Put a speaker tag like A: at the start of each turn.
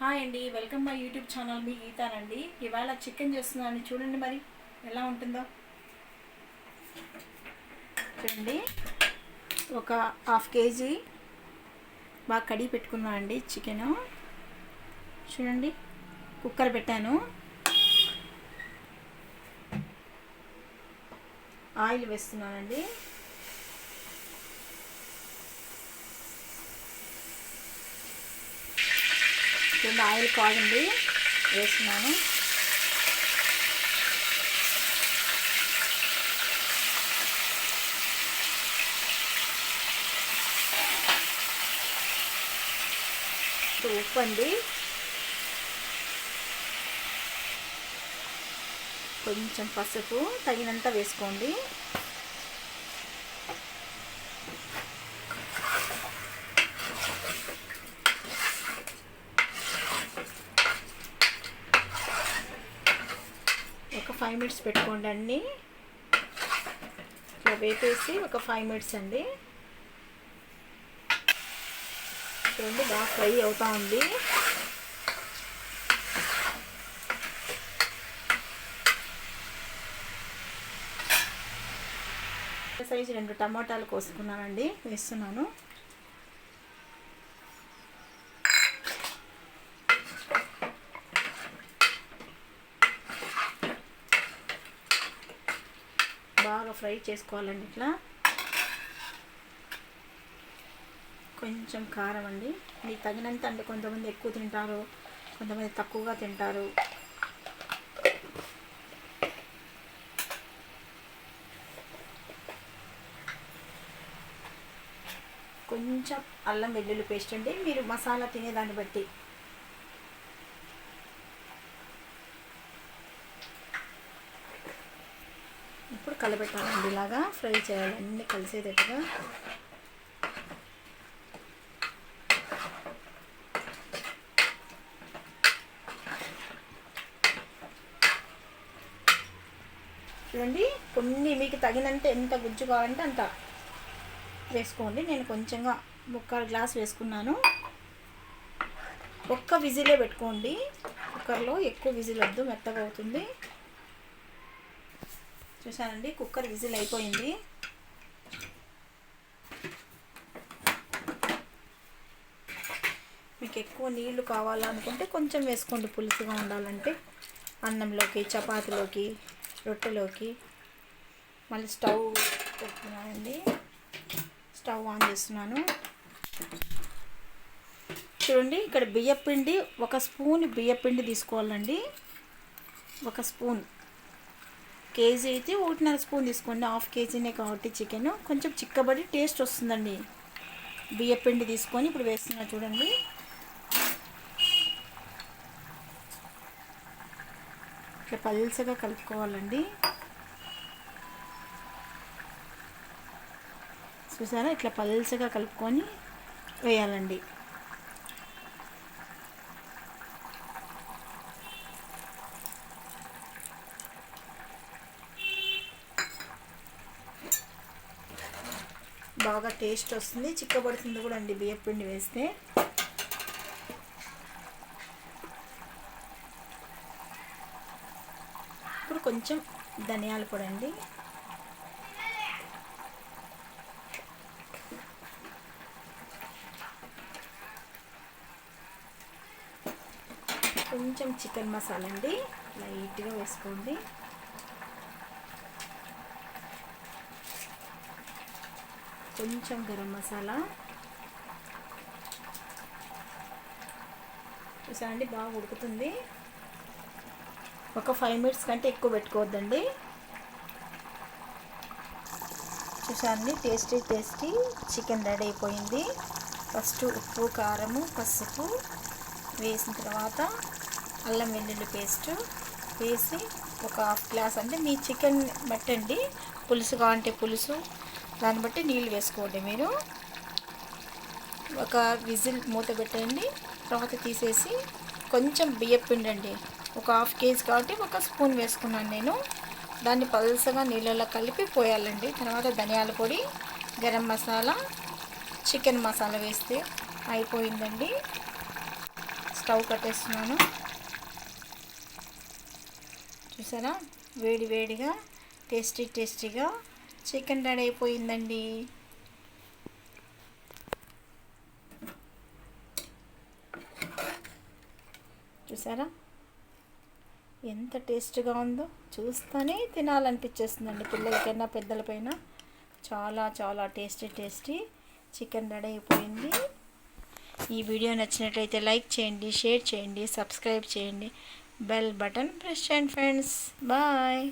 A: Hi అండి, welcome my YouTube channel. మీ గీతానండి. ఇవాళ chicken చేస్తున్నాను, చూడండి మరి ఎలా ఉంటుందో. చూడండి, ఒక హాఫ్ కేజీ బాగా కడిగి పెట్టుకున్నాను అండి చికెను. చూడండి, కుక్కర్ పెట్టాను, ఆయిల్ వేస్తున్నానండి. చూడండి, ఆయిల్ కాగింది, వేస్తున్నాను. ఉప్పు అండి, కొంచెం పసుపు తగినంత వేసుకోండి. ఒక 5 మినిట్స్ పెట్టుకోండి అన్నీ. ఇట్లా వేపేసి ఒక 5 మినిట్స్ అండి. చూడండి, బాగా ఫ్రై అవుతూ ఉంది. సైజు 2 టమాటాలు కోసుకున్నానండి, వేస్తున్నాను. బాగా ఫ్రై చేసుకోవాలండి. ఇట్లా కొంచెం కారం అండి, మీకు తగినంత అండి. కొంతమంది ఎక్కువ తింటారు, కొంతమంది తక్కువగా తింటారు. కొంచెం అల్లం వెల్లుల్లి పేస్ట్ అండి, మీరు మసాలా తినేదాన్ని బట్టి. ఇప్పుడు కలపెట్టాలండి, ఇలాగా ఫ్రై చేయాలి అన్నీ కలిసేటట్టుగా. చూడండి, కొన్ని మీకు తగినంత ఎంత గుజ్జు కావాలంటే అంత వేసుకోండి. నేను కొంచెంగా 1/4 గ్లాస్ వేసుకున్నాను. ఒక్క విజిలే పెట్టుకోండి కుక్కర్లో, ఎక్కువ విజిల్ వద్దు, మెత్తగా అవుతుంది. చూసానండి, కుక్కర్ విజిల్ అయిపోయింది. మీకు ఎక్కువ నీళ్లు కావాలనుకుంటే కొంచెం వేసుకోండి, పులుసుగా ఉండాలంటే. అన్నంలోకి, చపాతీలోకి, రొట్టెలోకి. మళ్ళీ స్టవ్ పెట్టుకున్నానండి, స్టవ్ ఆన్ చేస్తున్నాను. చూడండి, ఇక్కడ బియ్యపిండి 1 స్పూన్ బియ్యపిండి తీసుకోవాలండి. 1 స్పూన్. కేజీ అయితే 1.5 స్పూన్ తీసుకోండి. హాఫ్ కేజీనే కాబట్టి చికెన్ కొంచెం చిక్కబడి టేస్ట్ వస్తుందండి. బియ్యపిండి తీసుకొని ఇప్పుడు వేస్తున్నా. చూడండి, ఇట్లా పల్చగా కలుపుకోవాలండి. చూసారా, ఇట్లా పల్చగా కలుపుకొని వేయాలండి. బాగా టేస్ట్ వస్తుంది, చిక్కబడుతుంది కూడా అండి బియ్యపిండి వేస్తే. ఇప్పుడు కొంచెం ధనియాల పొడి అండి, కొంచెం చికెన్ మసాలా అండి, లైట్గా వేసుకోండి. కొంచెం గరం మసాలా. చూసారండి, బాగా ఉడుకుతుంది. ఒక 5 మినిట్స్ కంటే ఎక్కువ పెట్టుకోవద్దండి. చూసారండి, టేస్టీ చికెన్ రెడీ అయిపోయింది. ఫస్ట్ ఉప్పు, కారము, పసుపు వేసిన తర్వాత అల్లం వెల్లుల్లి పేస్ట్ వేసి ఒక 1/2 గ్లాస్ అంటే మీ చికెన్ బట్టండి, పులుసు కావాలంటే పులుసు, దాన్ని బట్టి నీళ్ళు వేసుకోండి. మీరు ఒక విజిల్ మూత పెట్టండి, తర్వాత తీసేసి కొంచెం బియ్యపిండి అండి, ఒక 1/2 కేజీ కాబట్టి 1 స్పూన్ వేసుకున్నాను నేను. దాన్ని పల్సగా నీళ్ళలో కలిపి పోయాలండి. తర్వాత ధనియాల పొడి, గరం మసాలా, చికెన్ మసాలా వేస్తే అయిపోయిందండి. స్టవ్ కట్టేస్తున్నాను. చూసారా, వేడి వేడిగా టేస్టీగా చికెన్ రెడీ అయిపోయిందండి. చూసారా ఎంత టేస్ట్గా ఉందో, చూస్తూనే తినాలనిపించేస్తుందండి. పిల్లలకైనా పెద్దలపైన చాలా చాలా టేస్టీ చికెన్ రెడీ అయిపోయింది. ఈ వీడియో నచ్చినట్లయితే లైక్ చేయండి, షేర్ చేయండి, సబ్స్క్రైబ్ చేయండి, బెల్ బటన్ ప్రెస్ చేయండి ఫ్రెండ్స్. బాయ్.